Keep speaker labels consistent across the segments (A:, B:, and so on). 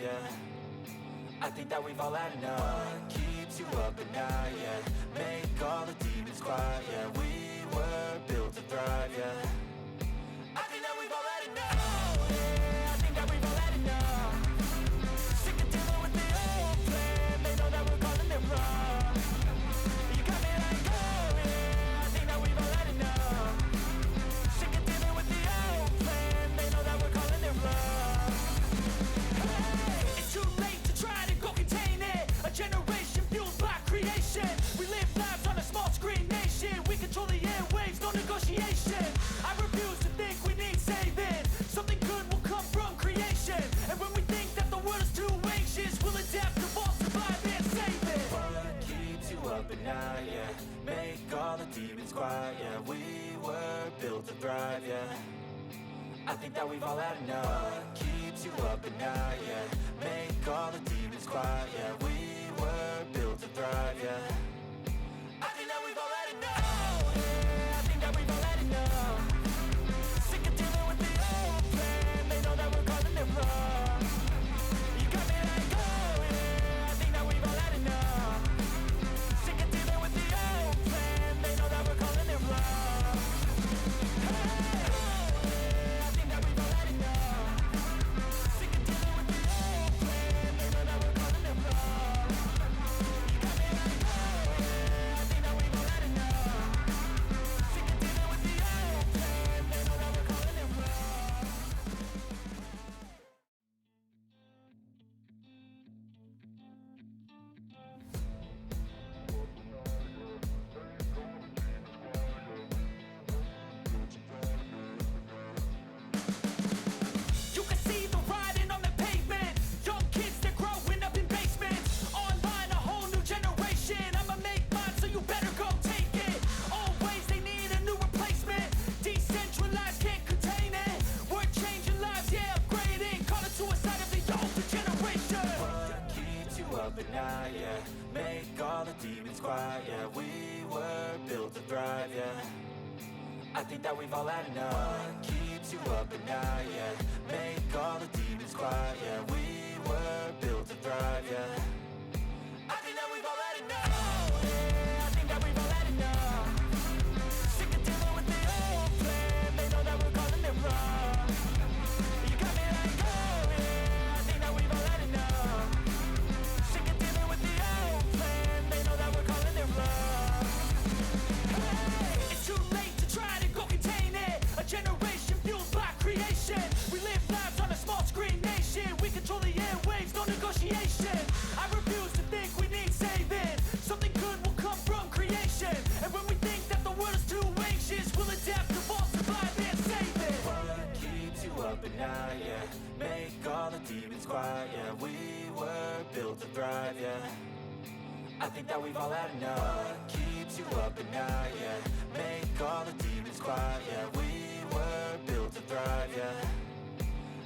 A: yeah. I think that we've all had enough. What keeps you up at night, yeah. Make all the demons quiet, yeah. We were built to thrive, yeah. I think that we've all had enough. Oh, yeah, I think that we've all had enough. Sick of dealing with the old plan. They know that we're calling it wrong. You got me like, oh, yeah, I think that we've all had enough. Sick of dealing with the old plan. They know that we're calling it wrong. Hey, it's too late to try to go contain it. A generation fueled by creation. We live lives on a small screen nation. We control the airwaves, no negotiation. I refuse to think we need saving. Something good will come from creation. And when we think that the world is too anxious, we'll adapt, evolve, survive and save it. What keeps you up at night, yeah. Make all the demons quiet, yeah. We were built to thrive, yeah. I think that we've all had enough. What keeps you up at night, yeah. Make all the demons quiet, yeah. We were built to thrive, yeah. I think that we've all had enough. Oh, yeah, I think that we've all had enough. Sick of dealing with the old plan. They know that we're calling it wrong. You got me like, oh, yeah, I think that we've all had enough. Sick of dealing with the old plan. They know that we're calling it wrong. Hey, oh, yeah, I think that we've all had enough. Sick of dealing with the old plan. They know that we're calling it wrong. You got me like, oh, yeah, I think that we've all had enough. Sick of dealing with the old plan. They know that we're calling it wrong. You can see the writing on the pavement. Young kids, they're growing up in basements. Online, a whole new generation. I'ma make mine, so you better go take it. Always, they need a new replacement. Decentralized, can't contain it. We're changing lives, yeah, upgrading. Call it suicide of the older generation. What keeps you up at night, yeah. Make all the demons quiet, yeah. We were built to thrive, yeah. I think that we've all had enough. What keeps you up at night, yeah. Make all the demons quiet, yeah. We were built to thrive, yeah. I think that we've all had enough. Oh, yeah, I think that we've all had enough. Sick of dealing with the old plan. They know that we're calling it wrong. You got me like, oh, yeah, I think that we've all had enough. Sick of dealing with the old plan. They know that we're calling it wrong. Hey, it's too late to try to go contain it. A generation fueled by creation. We live lives on a small screen nation. We control the airwaves, no negotiation. I refuse to think we need saving. Something good will come from creation. And when we think that the world is too anxious, we'll adapt, evolve, survive and save it. What keeps you up at night, yeah. Make all the demons quiet, yeah. We were built to thrive, yeah. I think that we've all had enough. What keeps you up at night, yeah. Make all the demons quiet, yeah. We were built to thrive, yeah.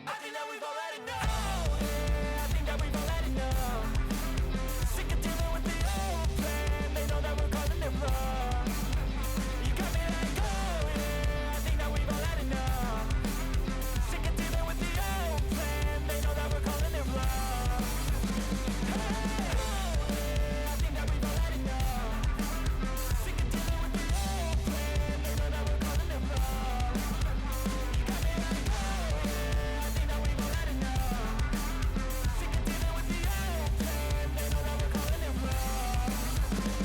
A: I think that we've all had enough. Oh, yeah, I think that we've all had enough. Sick of dealing with the old plan. They know that we're calling it wrong. You got me like, oh, yeah, I think that we've all had enough. Sick of dealing with the old plan. They know that we're calling it wrong. Hey, oh, yeah, I think that we've all had enough. Sick of dealing with the old plan. They know that we're calling it wrong. You got me like, oh, yeah, I think that we've all had enough. Sick of dealing with the old plan. They know that we're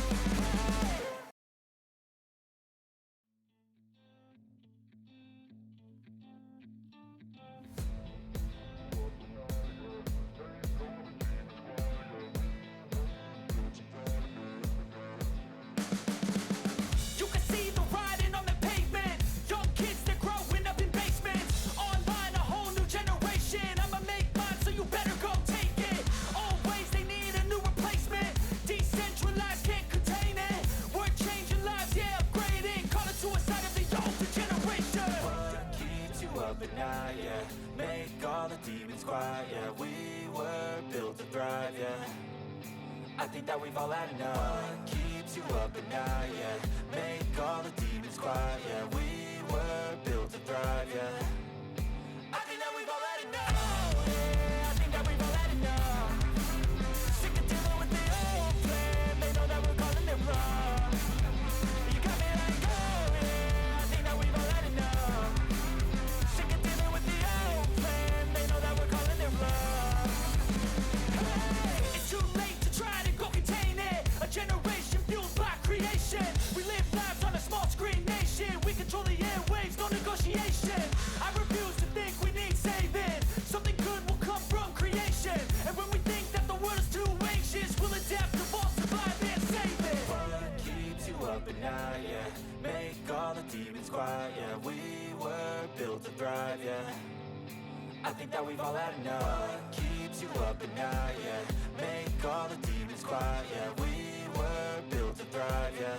A: calling it wrong. You can see the writing on the pavement. Young kids, they're growing up in basements. Online, a whole new generation. I'ma make mine, so you better go take it. Always, they need a new replacement. Decentralized, can't contain it. We're changing lives, yeah, upgrading. Call it suicide of the older generation. What keeps you up at night, yeah. Make all the demons quiet, yeah. We were built to thrive, yeah. I think that we've all had enough. What keeps you up at night, yeah. Make all the demons quiet, yeah. We were built to thrive, yeah. I think that we've all had enough. Oh, yeah, I think that we've all had enough.
B: up at night, yeah. Make all the demons quiet, yeah. We were built to thrive, yeah. I think that we've all had enough. What keeps you up at night, yeah. Make all the demons quiet, yeah. We were built to thrive, yeah.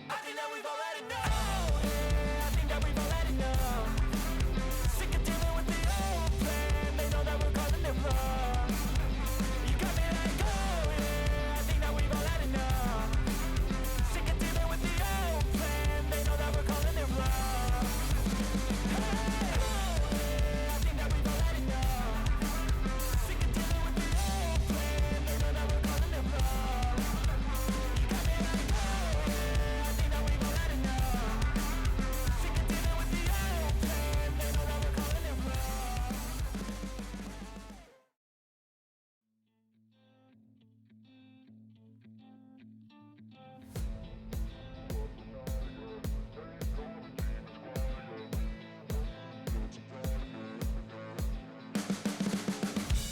B: I think that we've all had enough. Yeah, I think that we've all had enough. Sick of dealing with the old plan. They know that we're calling it wrong. You got me like, oh yeah, I think that we've all had enough. Sick of dealing with the old plan. They know that we're calling it wrong. Hey, oh yeah, I think that we've all had enough. Sick of dealing with the old plan. They know that we're calling it wrong. You got me like, oh yeah, I think that we've all had enough. Sick of dealing with the old plan. They know that we're calling it wrong.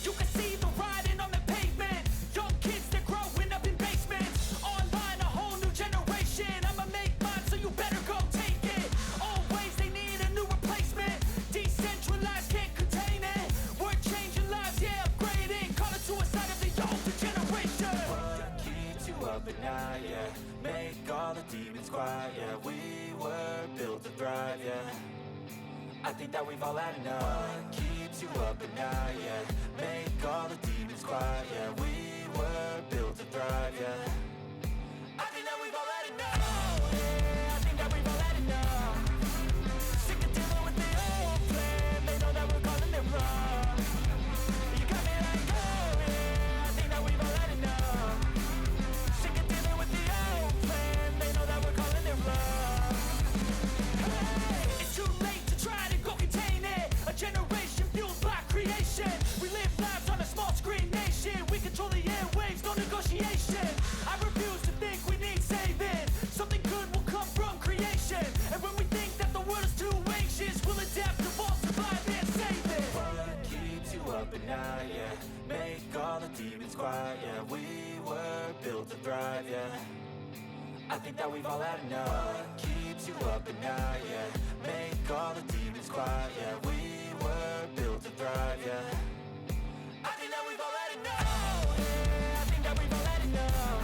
A: You can see the writing on the pavement. Young kids, they're growing up in basements. Online, a whole new generation. I'ma make mine, so you better go take it. Always, they need a new replacement. Decentralized, can't contain it. We're changing lives, yeah, upgrading. Call it suicide of the older generation.
B: What keeps you up at night, yeah. Make all the demons quiet, yeah. We were built to thrive, yeah. I think that we've all had enough. What keeps you up at night, yeah. Make all the demons quiet, yeah. We were built to thrive, yeah. I think that we've all had enough. Yeah, I think that we've all had enough. Sick of dealing with the old plan. They know that we're calling it wrong. You got me like, oh yeah, I think that we've all had enough. Sick of dealing with the old plan. They know that we're calling it wrong. Hey,
A: It's too late to try to go contain it. A generation fueled by creation. We live lives on a small screen nation. We control the airwaves, no negotiation. I refuse to think we need saving. Something good will come from creation. And when we think that the world is too anxious, we'll adapt, evolve, survive, and save it.
B: What keeps you up at night, yeah. Make all the demons quiet, yeah. We were built to thrive, yeah. I think that we've all had enough. What keeps you up at night, yeah. Make all the demons quiet, yeah. We were built to thrive, yeah. I think that we've all had enough. Yeah, I think that we've all had enough.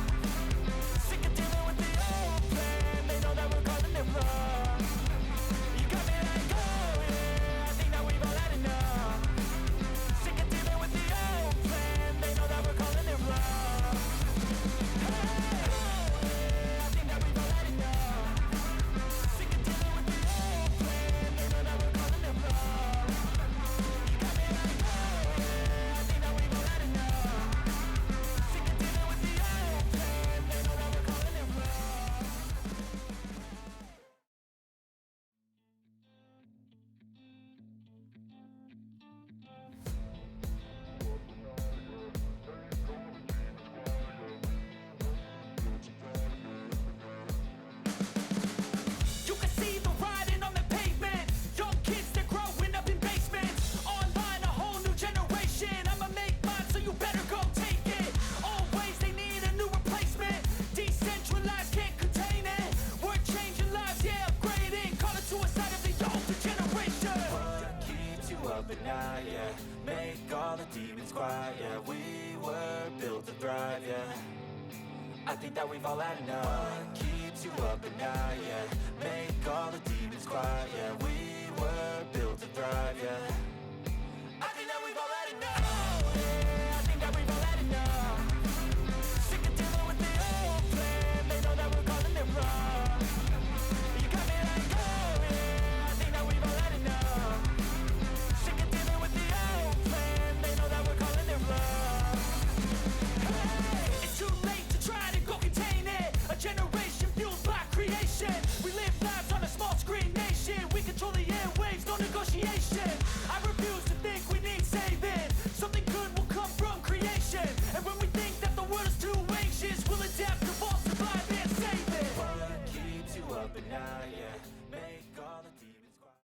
B: Sick of dealing with the old plan. They know that we're calling it wrong. You got me like, oh yeah, I think that we've all had enough. Sick of dealing with the old plan. They know that we're calling it wrong. Hey, oh yeah, I think that we've all had enough. Sick of dealing with the old plan. They know that we're calling it wrong. You got me like, oh yeah, I think that we've all had enough. Sick of dealing with the old plan. They know that we're calling it wrong.
A: You can see the writing on the pavement. Young kids, they're growing up in basements. Online, a whole new generation. I'ma make mine, so you better go take it. Always, they need a new replacement. Decentralized, can't contain it. We're changing lives, yeah, upgrading. Call it suicide of the older generation.
B: What keeps you up at night, yeah. Make all the demons quiet, yeah. We were built to thrive, yeah. I think that we've all had enough. What keeps you up at night, yeah. Make all the demons quiet, yeah. We were built to thrive, yeah. I think that we've all had enough. Yeah, I think that we've all had enough. Sick of dealing with the old plan. They know that we're calling it wrong. You got me like, oh yeah, I think that we've all had enough. Sick of dealing with the old plan. They know that we're calling it wrong. Hey,
A: It's too late to try to go contain it. A generation fueled by creation. We live lives on a small screen nation. We control the airwaves, no negotiation. I refuse to think we need saving. Something good will come from creation. And when we think that the world is too anxious, we'll adapt, evolve, survive, and save it.
B: What keeps you up at night, yeah. Make